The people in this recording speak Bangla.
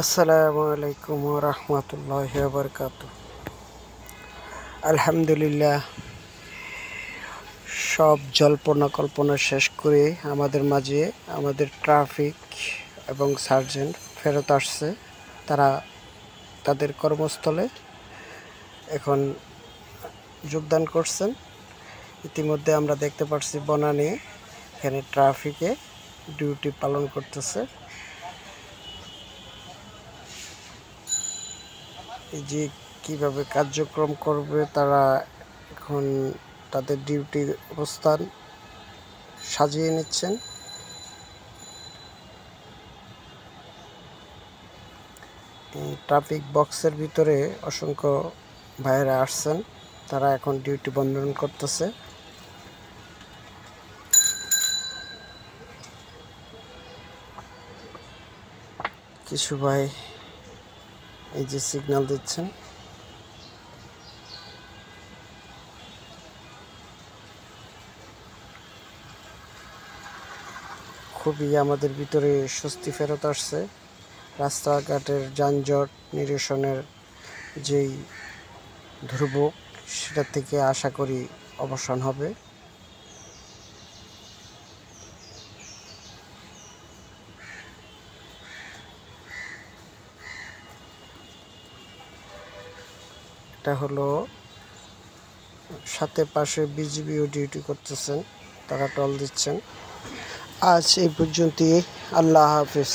আসসালামু আলাইকুম ওয়া রাহমাতুল্লাহি ওয়া বারাকাতুহু। আলহামদুলিল্লাহ, সব জল্পনা কল্পনা শেষ করে আমাদের মাঝে আমাদের ট্রাফিক এবং সার্জেন্ট ফেরত আসছে। তারা তাদের কর্মস্থলে এখন যোগদান করছেন। ইতিমধ্যে আমরা দেখতে পাচ্ছি বনানী এখানে ট্রাফিকে ডিউটি পালন করতেছে। এই যে কীভাবে কার্যক্রম করবে তারা এখন তাদের ডিউটির অবস্থান সাজিয়ে নিচ্ছেন। ট্রাফিক বক্সের ভিতরে অসংখ্য ভাইয়েরা আসছেন, তারা এখন ডিউটি বন্ধন করতেছে। কিছু ভাই এই যে সিগন্যাল দিচ্ছেন। খুবই আমাদের ভিতরে স্বস্তি ফেরত আসছে। রাস্তাঘাটের যানজট নিরসনের যেই দুর্ভোগ, সেটা থেকে আশা করি অবসান হবে। এটা হলো সাথে পাশে বিজিবিও ডিউটি করতেছেন, তারা টল দিচ্ছেন। আজ এই পর্যন্তই। আল্লাহ হাফেজ।